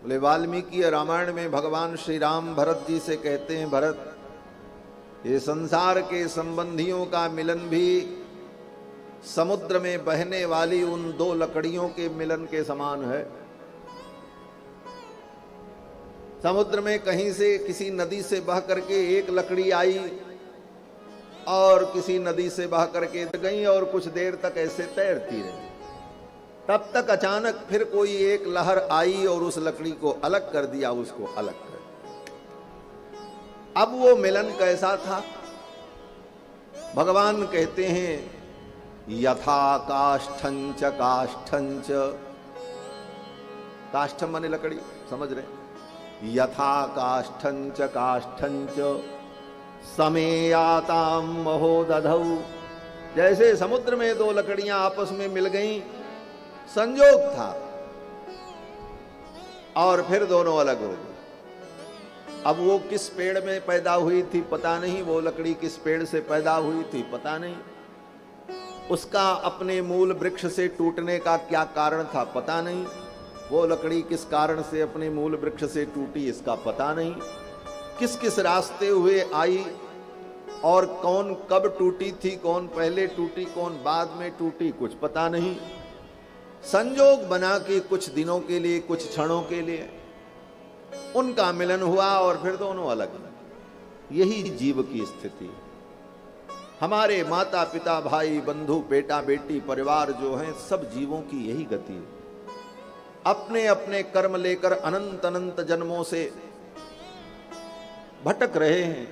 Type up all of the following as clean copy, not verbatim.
बोले वाल्मीकि रामायण में भगवान श्री राम भरत जी से कहते हैं, भरत ये संसार के संबंधियों का मिलन भी समुद्र में बहने वाली उन दो लकड़ियों के मिलन के समान है। समुद्र में कहीं से किसी नदी से बह करके एक लकड़ी आई और किसी नदी से बह करके गई और कुछ देर तक ऐसे तैरती रही, तब तक अचानक फिर कोई एक लहर आई और उस लकड़ी को अलग कर दिया, उसको अलग कर दिया। अब वो मिलन कैसा था? भगवान कहते हैं यथा काष्ठंच काष्ठंच, काष्ठम माने लकड़ी, समझ रहे? यथा काष्ठंच काष्ठंच समेयाताम महोदधौ, जैसे समुद्र में दो लकड़ियां आपस में मिल गईं, संयोग था और फिर दोनों अलग हो गए। अब वो किस पेड़ में पैदा हुई थी पता नहीं, वो लकड़ी किस पेड़ से पैदा हुई थी पता नहीं, उसका अपने मूल वृक्ष से टूटने का क्या कारण था पता नहीं, वो लकड़ी किस कारण से अपने मूल वृक्ष से टूटी इसका पता नहीं, किस किस रास्ते हुए आई और कौन कब टूटी थी, कौन पहले टूटी कौन बाद में टूटी, कुछ पता नहीं। संयोग बना के कुछ दिनों के लिए, कुछ क्षणों के लिए उनका मिलन हुआ और फिर दोनों अलग। यही जीव की स्थिति। हमारे माता पिता भाई बंधु बेटा बेटी परिवार जो हैं, सब जीवों की यही गति है। अपने अपने कर्म लेकर अनंत अनंत जन्मों से भटक रहे हैं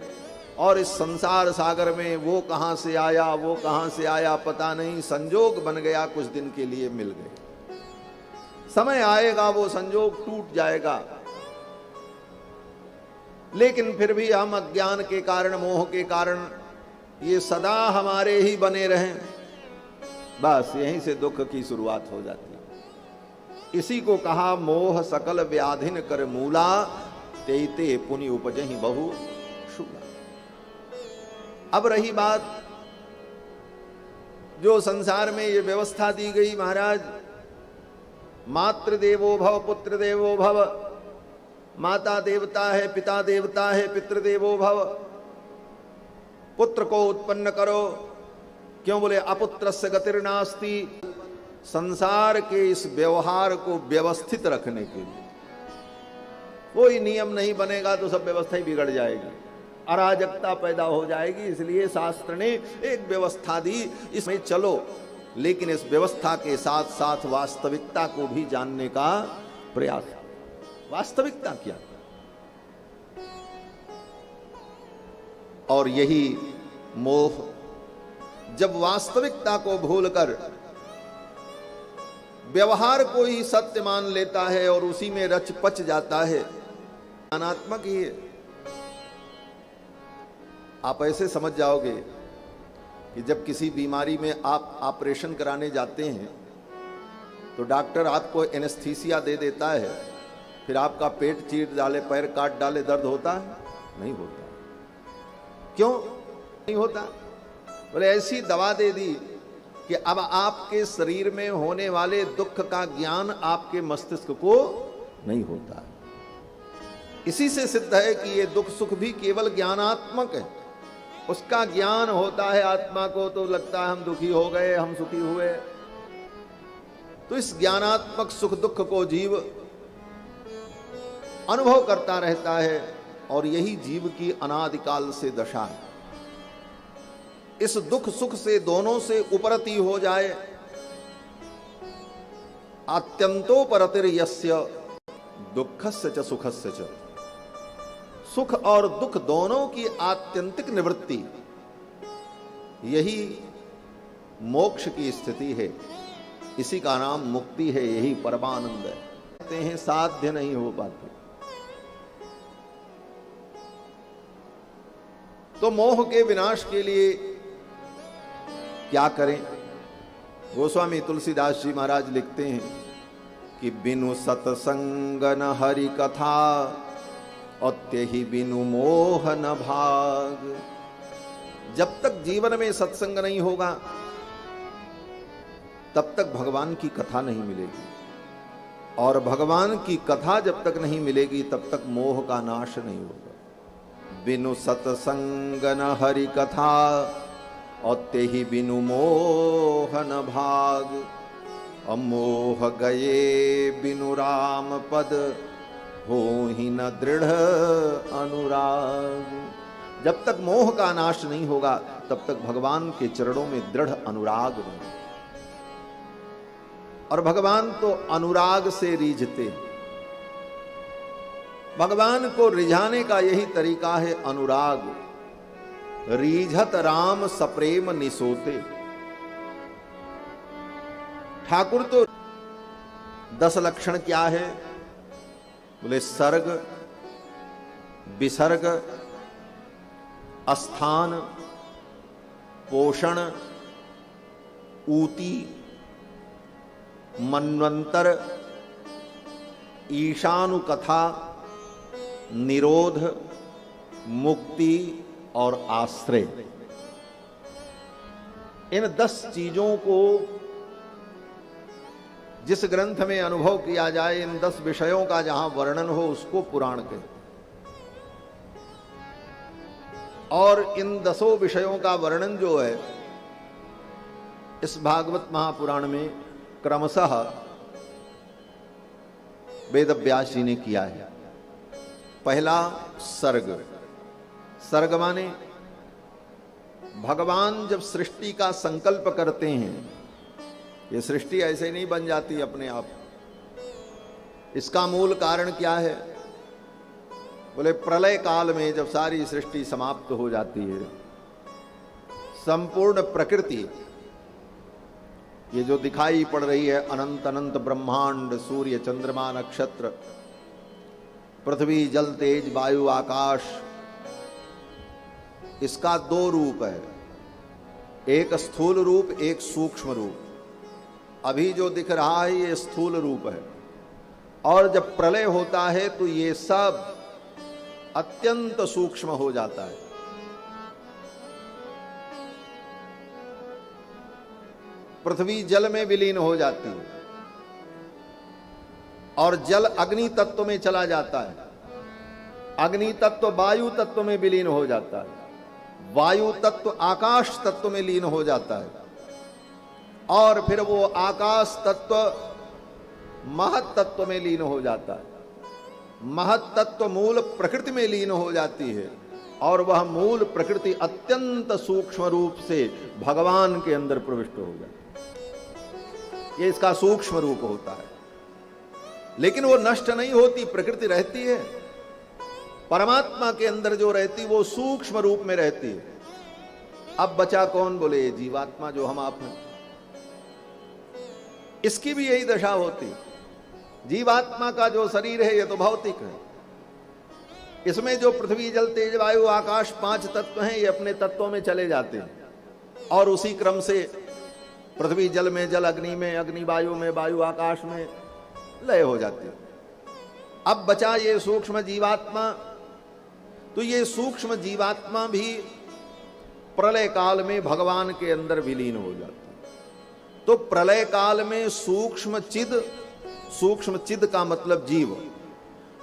और इस संसार सागर में वो कहां से आया वो कहां से आया पता नहीं, संजोग बन गया, कुछ दिन के लिए मिल गए। समय आएगा वो संजोग टूट जाएगा, लेकिन फिर भी हम अज्ञान के कारण, मोह के कारण ये सदा हमारे ही बने रहें, बस यहीं से दुख की शुरुआत हो जाती है। इसी को कहा मोह सकल व्याधिन कर मूला, तेते पुनि उपजहि बहु शूला। अब रही बात जो संसार में ये व्यवस्था दी गई, महाराज मातृ देवो भव पुत्र देवो भव, माता देवता है पिता देवता है, पितृदेवो भव, पुत्र को उत्पन्न करो, क्यों बोले अपुत्रस्य गतिर्नास्ति। संसार के इस व्यवहार को व्यवस्थित रखने के लिए कोई नियम नहीं बनेगा तो सब व्यवस्था ही बिगड़ जाएगी, अराजकता पैदा हो जाएगी। इसलिए शास्त्र ने एक व्यवस्था दी, इसमें चलो, लेकिन इस व्यवस्था के साथ साथ वास्तविकता को भी जानने का प्रयास। वास्तविकता क्या? और यही मोह जब वास्तविकता को भूलकर व्यवहार को ही सत्य मान लेता है और उसी में रच पच जाता है, अनात्मक ही है। आप ऐसे समझ जाओगे कि जब किसी बीमारी में आप ऑपरेशन कराने जाते हैं तो डॉक्टर आपको एनेस्थीसिया दे देता है, फिर आपका पेट चीर डाले, पैर काट डाले, दर्द होता है? नहीं होता। क्यों नहीं होता? बोले ऐसी दवा दे दी कि अब आपके शरीर में होने वाले दुख का ज्ञान आपके मस्तिष्क को नहीं होता। इसी से सिद्ध है कि ये दुख सुख भी केवल ज्ञानात्मक है। उसका ज्ञान होता है आत्मा को तो लगता है हम दुखी हो गए, हम सुखी हुए। तो इस ज्ञानात्मक सुख दुख को जीव अनुभव करता रहता है और यही जीव की अनादिकाल से दशा है। इस दुख सुख से दोनों से उपरति हो जाए, आत्यंतोपरतिर यस्य दुःखस्य च सुखस्य च, सुख और दुख दोनों की आत्यंतिक निवृत्ति, यही मोक्ष की स्थिति है। इसी का नाम मुक्ति है, यही परमानंद है। कहते हैं साध्य नहीं हो पाते। तो मोह के विनाश के लिए क्या करें? गोस्वामी तुलसीदास जी महाराज लिखते हैं कि बिनु सत्संग न हरि कथा, अत्यहि बिनु मोह न भाग। जब तक जीवन में सत्संग नहीं होगा तब तक भगवान की कथा नहीं मिलेगी। और भगवान की कथा जब तक नहीं मिलेगी तब तक मोह का नाश नहीं होगा। बिनु सत्संग न हरि कथा और ते ही बिनु मोह न भाग। अमोह गए बिनु राम पद हो ही न दृढ़ अनुराग। जब तक मोह का नाश नहीं होगा तब तक भगवान के चरणों में दृढ़ अनुराग नहीं। और भगवान तो अनुराग से रीझते। भगवान को रिझाने का यही तरीका है अनुराग। रीझत राम सप्रेम निसोते। ठाकुर तो 10 लक्षण क्या है? बोले सर्ग, विसर्ग, अस्थान, पोषण, ऊती, मन्वंतर, ईशानुकथा, निरोध, मुक्ति और आश्रय। इन 10 चीजों को जिस ग्रंथ में अनुभव किया जाए, इन 10 विषयों का जहां वर्णन हो उसको पुराण कहते। और इन 10 विषयों का वर्णन जो है इस भागवत महापुराण में क्रमशः वेदव्यास जी ने किया है। पहला सर्ग। सर्ग माने भगवान जब सृष्टि का संकल्प करते हैं, ये सृष्टि ऐसे नहीं बन जाती अपने आप। इसका मूल कारण क्या है? बोले प्रलय काल में जब सारी सृष्टि समाप्त हो जाती है, संपूर्ण प्रकृति ये जो दिखाई पड़ रही है, अनंत अनंत ब्रह्मांड, सूर्य चंद्रमा नक्षत्र, पृथ्वी जल तेज वायु आकाश, इसका 2 रूप है, एक स्थूल रूप, एक सूक्ष्म रूप। अभी जो दिख रहा है ये स्थूल रूप है, और जब प्रलय होता है तो ये सब अत्यंत सूक्ष्म हो जाता है। पृथ्वी जल में विलीन हो जाती है और जल अग्नि तत्व में चला जाता है, अग्नि तत्व वायु तत्व में विलीन हो जाता है, वायु तत्व आकाश तत्व में लीन हो जाता है, और फिर वो आकाश तत्व महत तत्व में लीन हो जाता है, महत तत्व मूल प्रकृति में लीन हो जाती है, और वह मूल प्रकृति अत्यंत सूक्ष्म रूप से भगवान के अंदर प्रविष्ट हो जाती है। ये इसका सूक्ष्म रूप होता है। लेकिन वो नष्ट नहीं होती, प्रकृति रहती है। परमात्मा के अंदर जो रहती वो सूक्ष्म रूप में रहती है। अब बचा कौन? बोले जीवात्मा, जो हम आप हैं। इसकी भी यही दशा होती है। जीवात्मा का जो शरीर है ये तो भौतिक है, इसमें जो पृथ्वी जल तेज वायु आकाश 5 तत्व हैं, ये अपने तत्वों में चले जाते हैं, और उसी क्रम से पृथ्वी जल में जल, अग्नि में अग्नि, वायु में वायु, आकाश में लय हो जाती है। अब बचा ये सूक्ष्म जीवात्मा। तो ये सूक्ष्म जीवात्मा भी प्रलय काल में भगवान के अंदर विलीन हो जाती है। तो प्रलय काल में सूक्ष्म चिद का मतलब जीव,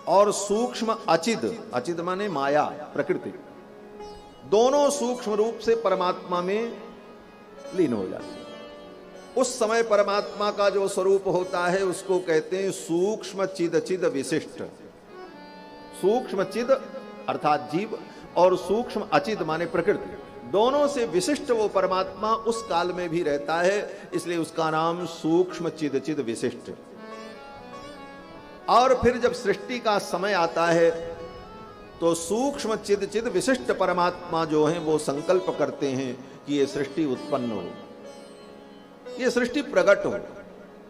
और सूक्ष्म अचिद, अचिद माने माया प्रकृति, दोनों सूक्ष्म रूप से परमात्मा में लीन हो जाते हैं। उस समय परमात्मा का जो स्वरूप होता है उसको कहते हैं सूक्ष्म चिद विशिष्ट। सूक्ष्म चिद अर्थात जीव, और सूक्ष्म अचिद माने प्रकृति, दोनों से विशिष्ट वो परमात्मा उस काल में भी रहता है, इसलिए उसका नाम सूक्ष्म चिद विशिष्ट। और फिर जब सृष्टि का समय आता है तो सूक्ष्म चिद विशिष्ट परमात्मा जो हैं वो संकल्प करते हैं कि ये सृष्टि उत्पन्न हो, ये सृष्टि प्रकट हो,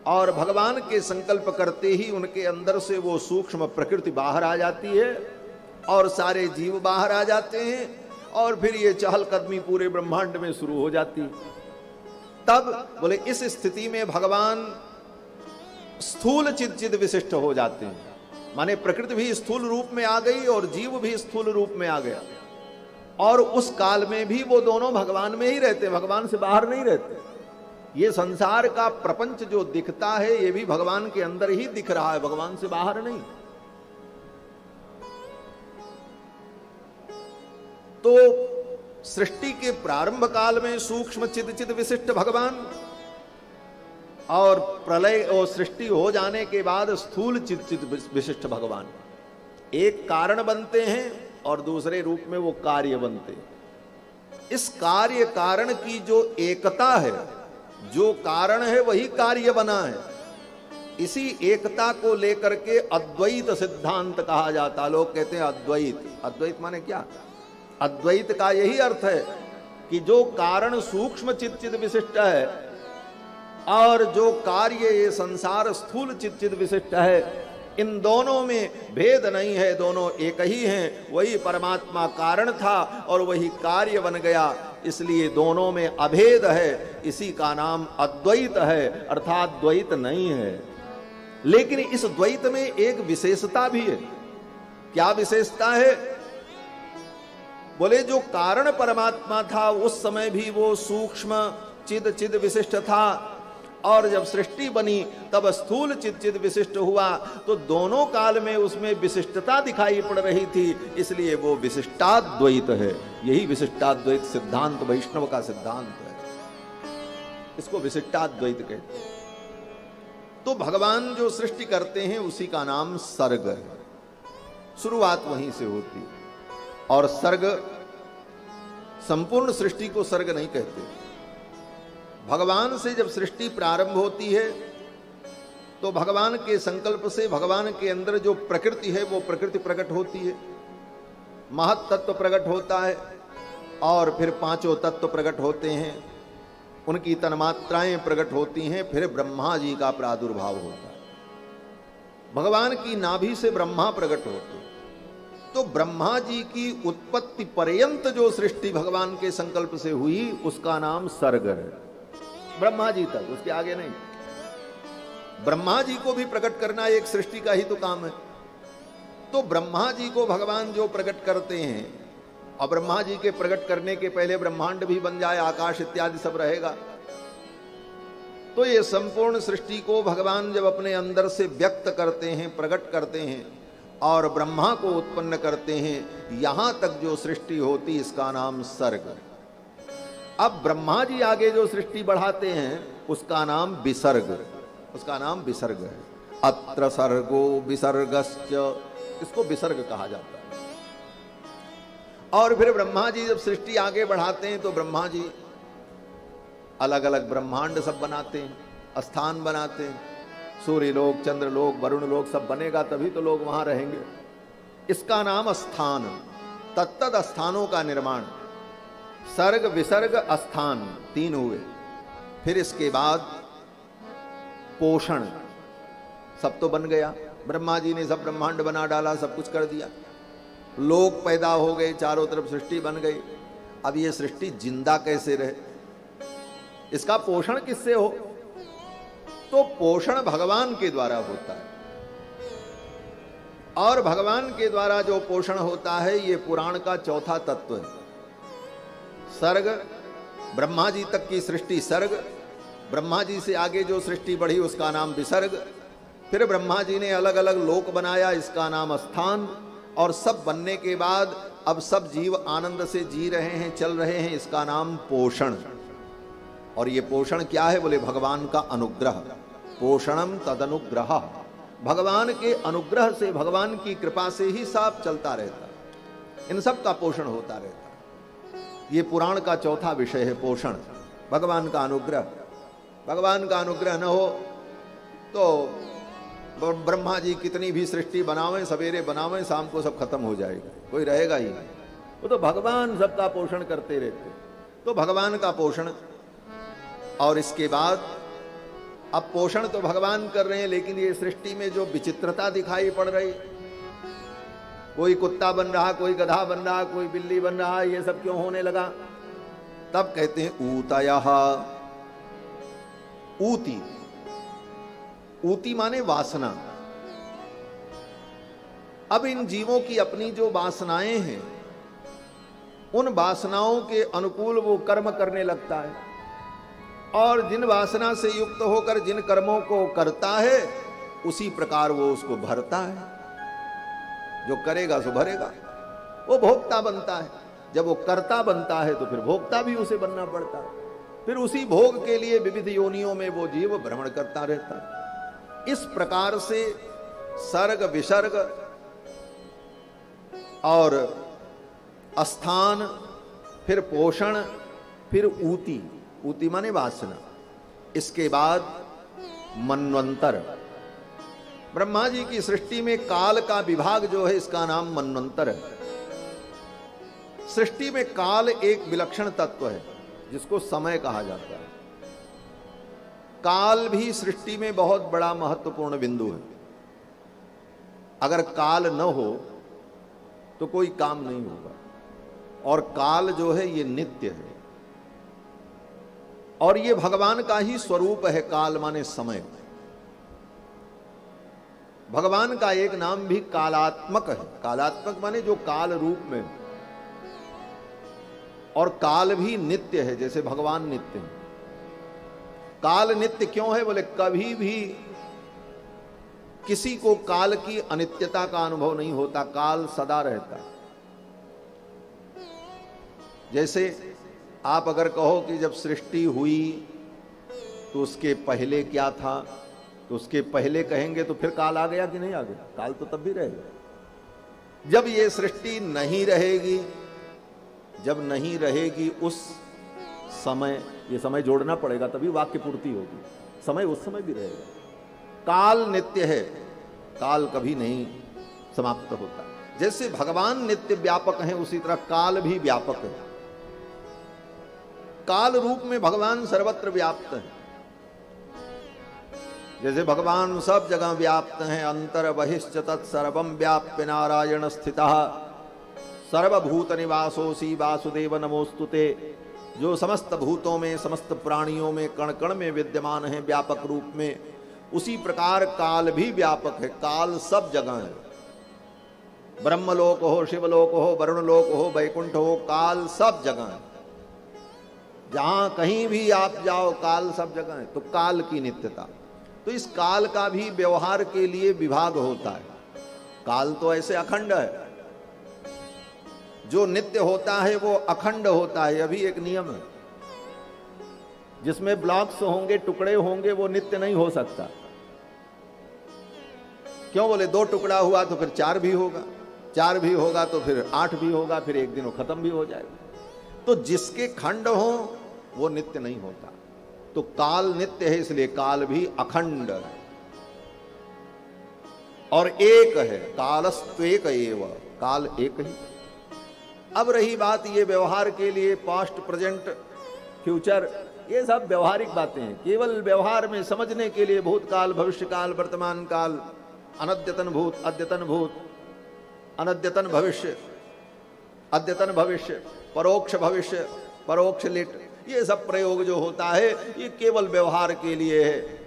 और भगवान के संकल्प करते ही उनके अंदर से वो सूक्ष्म प्रकृति बाहर आ जाती है, और सारे जीव बाहर आ जाते हैं, और फिर ये चहलकदमी पूरे ब्रह्मांड में शुरू हो जाती है। तब बोले इस स्थिति में भगवान स्थूल चिद विशिष्ट हो जाते हैं, माने प्रकृति भी स्थूल रूप में आ गई और जीव भी स्थूल रूप में आ गया, और उस काल में भी वो दोनों भगवान में ही रहते, भगवान से बाहर नहीं रहते। ये संसार का प्रपंच जो दिखता है ये भी भगवान के अंदर ही दिख रहा है, भगवान से बाहर नहीं। तो सृष्टि के प्रारंभ काल में सूक्ष्म चिद चिद विशिष्ट भगवान, और प्रलय और सृष्टि हो जाने के बाद स्थूल चिद चिद विशिष्ट भगवान, एक कारण बनते हैं और दूसरे रूप में वो कार्य बनते हैं। इस कार्य कारण की जो एकता है, जो कारण है वही कार्य बना है, इसी एकता को लेकर के अद्वैत सिद्धांत कहा जाता। लोग कहते हैं अद्वैत, अद्वैत माने क्या? अद्वैत का यही अर्थ है कि जो कारण सूक्ष्म चिद चिद विशिष्ट है और जो कार्य ये संसार स्थूल चिद चिद विशिष्ट है, इन दोनों में भेद नहीं है, दोनों एक ही हैं। वही परमात्मा कारण था और वही कार्य बन गया, इसलिए दोनों में अभेद है। इसी का नाम अद्वैत है, अर्थात द्वैत नहीं है। लेकिन इस द्वैत में एक विशेषता भी है। क्या विशेषता है? बोले जो कारण परमात्मा था उस समय भी वो सूक्ष्म चिद चिद विशिष्ट था, और जब सृष्टि बनी तब स्थूल चिद चिद विशिष्ट हुआ, तो दोनों काल में उसमें विशिष्टता दिखाई पड़ रही थी, इसलिए वो विशिष्टाद्वैत है। यही विशिष्टाद्वैत सिद्धांत वैष्णव का सिद्धांत है, इसको विशिष्टाद्वैत कहते हैं। तो भगवान जो सृष्टि करते हैं उसी का नाम सर्ग है, शुरुआत वहीं से होती। और सर्ग, संपूर्ण सृष्टि को सर्ग नहीं कहते। भगवान से जब सृष्टि प्रारंभ होती है तो भगवान के संकल्प से भगवान के अंदर जो प्रकृति है वो प्रकृति प्रकट होती है, महत तत्व प्रकट होता है, और फिर पांचों तत्व प्रकट होते हैं, उनकी तन्मात्राएं प्रकट होती हैं, फिर ब्रह्मा जी का प्रादुर्भाव होता है। भगवान की नाभि से ब्रह्मा प्रकट होते हैं। तो ब्रह्मा जी की उत्पत्ति पर्यंत जो सृष्टि भगवान के संकल्प से हुई उसका नाम सर्ग है। ब्रह्मा जी तक, उसके आगे नहीं। ब्रह्मा जी को भी प्रकट करना एक सृष्टि का ही तो काम है। तो ब्रह्मा जी को भगवान जो प्रकट करते हैं, और ब्रह्मा जी के प्रकट करने के पहले ब्रह्मांड भी बन जाए, आकाश इत्यादि सब रहेगा, तो ये संपूर्ण सृष्टि को भगवान जब अपने अंदर से व्यक्त करते हैं, प्रकट करते हैं और ब्रह्मा को उत्पन्न करते हैं, यहां तक जो सृष्टि होती इसका नाम सर्ग। अब ब्रह्मा जी आगे जो सृष्टि बढ़ाते हैं उसका नाम विसर्ग, उसका नाम विसर्ग है। अत्र सर्गो विसर्गश्च, इसको विसर्ग कहा जाता है। और फिर ब्रह्मा जी जब सृष्टि आगे बढ़ाते हैं तो ब्रह्मा जी अलग अलग ब्रह्मांड सब बनाते हैं, स्थान बनाते हैं, सूर्य लोक, चंद्र लोक, वरुण लोक सब बनेगा तभी तो लोग वहां रहेंगे। इसका नाम स्थान, तत्तद स्थानों का निर्माण। सर्ग विसर्ग स्थान तीन हुए। फिर इसके बाद पोषण, सब तो बन गया, ब्रह्मा जी ने सब ब्रह्मांड बना डाला, सब कुछ कर दिया, लोग पैदा हो गए, चारों तरफ सृष्टि बन गई। अब ये सृष्टि जिंदा कैसे रहे, इसका पोषण किससे हो? तो पोषण भगवान के द्वारा होता है। और भगवान के द्वारा जो पोषण होता है ये पुराण का चौथा तत्व है। सर्ग, ब्रह्मा जी तक की सृष्टि सर्ग, ब्रह्मा जी से आगे जो सृष्टि बढ़ी उसका नाम विसर्ग, फिर ब्रह्मा जी ने अलग अलग लोक बनाया, इसका नाम स्थान, और सब बनने के बाद अब सब जीव आनंद से जी रहे हैं, चल रहे हैं, इसका नाम पोषण। और ये पोषण क्या है? बोले भगवान का अनुग्रह, पोषणम तदनुग्रह। भगवान के अनुग्रह से, भगवान की कृपा से ही सब चलता रहता है, इन सब का पोषण होता रहता है। ये पुराण का चौथा विषय है, पोषण, भगवान का अनुग्रह। भगवान का अनुग्रह न हो तो ब्रह्मा जी कितनी भी सृष्टि बनावें, सवेरे बनावें, शाम को सब खत्म हो जाएगा, कोई रहेगा ही नहीं। वो तो भगवान सबका पोषण करते रहते। तो भगवान का पोषण, और इसके बाद अब पोषण तो भगवान कर रहे हैं, लेकिन ये सृष्टि में जो विचित्रता दिखाई पड़ रही, कोई कुत्ता बन रहा, कोई गधा बन रहा, कोई बिल्ली बन रहा, ये सब क्यों होने लगा? तब कहते हैं ऊतयः। ऊती, ऊती माने वासना। अब इन जीवों की अपनी जो वासनाएं हैं, उन वासनाओं के अनुकूल वो कर्म करने लगता है। और जिन वासना से युक्त होकर जिन कर्मों को करता है उसी प्रकार वो उसको भरता है। जो करेगा सो भरेगा, वो भोक्ता बनता है। जब वो कर्ता बनता है तो फिर भोक्ता भी उसे बनना पड़ता है। फिर उसी भोग के लिए विविध योनियों में वो जीव भ्रमण करता रहता है। इस प्रकार से सर्ग विसर्ग और स्थान, फिर पोषण, फिर ऊती, ऊती माने वासना, इसके बाद मन्वंतर। ब्रह्मा जी की सृष्टि में काल का विभाग जो है इसका नाम मन्वंतर है। सृष्टि में काल एक विलक्षण तत्व है जिसको समय कहा जाता है। काल भी सृष्टि में बहुत बड़ा महत्वपूर्ण बिंदु है। अगर काल न हो तो कोई काम नहीं होगा। और काल जो है ये नित्य है और ये भगवान का ही स्वरूप है। काल माने समय। भगवान का एक नाम भी कालात्मक है। कालात्मक माने जो काल रूप में, और काल भी नित्य है जैसे भगवान नित्य है। काल नित्य क्यों है बोले, कभी भी किसी को काल की अनित्यता का अनुभव नहीं होता। काल सदा रहता है। जैसे आप अगर कहो कि जब सृष्टि हुई तो उसके पहले क्या था, तो उसके पहले कहेंगे तो फिर काल आ गया कि नहीं आ गया? काल तो तब भी रहेगा। जब ये सृष्टि नहीं रहेगी, जब नहीं रहेगी उस समय, ये समय जोड़ना पड़ेगा तभी वाक्य पूर्ति होगी। समय उस समय भी रहेगा। काल नित्य है, काल कभी नहीं समाप्त होता। जैसे भगवान नित्य व्यापक हैं उसी तरह काल भी व्यापक है। काल रूप में भगवान सर्वत्र व्याप्त है। जैसे भगवान सब जगह व्याप्त हैं। अंतर बहिश्च तत्सर्वं व्याप्य नारायण स्थितः सर्वभूत निवासोसी वासुदेव नमोस्तुते। जो समस्त भूतों में, समस्त प्राणियों में, कण कण में विद्यमान है व्यापक रूप में, उसी प्रकार काल भी व्यापक है। काल सब जगह है। ब्रह्मलोक हो, शिवलोक हो, वरुणलोक हो, वैकुंठ हो, काल सब जगह है। जहां कहीं भी आप जाओ काल सब जगह है। तो काल की नित्यता। तो इस काल का भी व्यवहार के लिए विभाग होता है। काल तो ऐसे अखंड है। जो नित्य होता है वो अखंड होता है। अभी एक नियम है, जिसमें ब्लॉक्स होंगे, टुकड़े होंगे, वो नित्य नहीं हो सकता। क्यों बोले, 2 टुकड़ा हुआ तो फिर 4 भी होगा, 4 भी होगा तो फिर 8 भी होगा, फिर एक दिन वो खत्म भी हो जाएगा। तो जिसके खंड हो वो नित्य नहीं होता। तो काल नित्य है, इसलिए काल भी अखंड है और एक है। कालस्त्वेक एव, काल एक ही। अब रही बात ये व्यवहार के लिए पास्ट, प्रेजेंट, फ्यूचर, ये सब व्यवहारिक बातें हैं। केवल व्यवहार में समझने के लिए भूतकाल, भविष्यकाल, वर्तमान काल, अनद्यतन भूत, अद्यतन भूत, अनद्यतन भविष्य, अद्यतन भविष्य, परोक्ष भविष्य, परोक्ष लिट, ये सब प्रयोग जो होता है ये केवल व्यवहार के लिए है।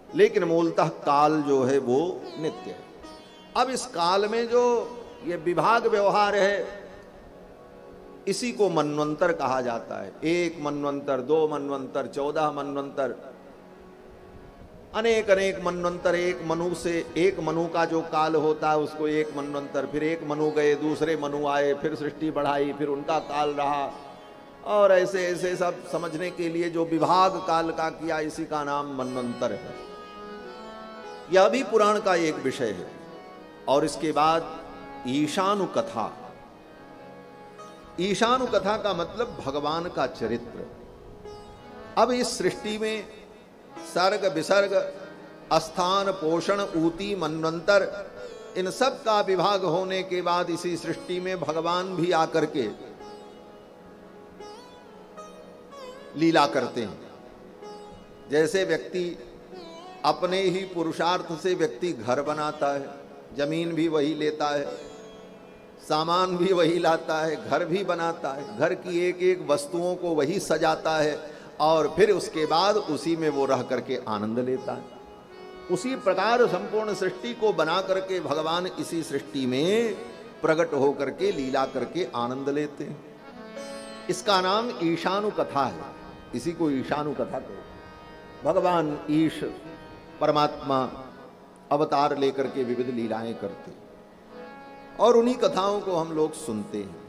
लेकिन मूलतः काल जो है वो नित्य है। अब इस काल में जो ये विभाग व्यवहार है इसी को मन्वंतर कहा जाता है। 1 मन्वंतर, 2 मन्वंतर, 14 मन्वंतर, अनेक अनेक मन्वंतर। एक मनु से, एक मनु का जो काल होता है उसको 1 मन्वंतर, फिर 1 मनु गए, दूसरे मनु आए, फिर सृष्टि बढ़ाई, फिर उनका काल रहा, और ऐसे ऐसे सब समझने के लिए जो विभाग काल का किया, इसी का नाम मन्वंतर है। यह भी पुराण का एक विषय है। और इसके बाद ईशानु कथा। ईशानु कथा का मतलब भगवान का चरित्र। अब इस सृष्टि में सर्ग विसर्ग, स्थान, पोषण, ऊती, मन्वंतर, इन सब का विभाग होने के बाद इसी सृष्टि में भगवान भी आकर के लीला करते हैं। जैसे व्यक्ति अपने ही पुरुषार्थ से व्यक्ति घर बनाता है, जमीन भी वही लेता है, सामान भी वही लाता है, घर भी बनाता है, घर की एक एक वस्तुओं को वही सजाता है और फिर उसके बाद उसी में वो रह करके आनंद लेता है। उसी प्रकार संपूर्ण सृष्टि को बना करके भगवान इसी सृष्टि में प्रकट होकर के लीला करके आनंद लेते हैं। इसका नाम ईशानु कथा है। इसी को ईशानु कथा कहते। भगवान ईश परमात्मा अवतार लेकर के विविध लीलाएं करते और उन्हीं कथाओं को हम लोग सुनते हैं।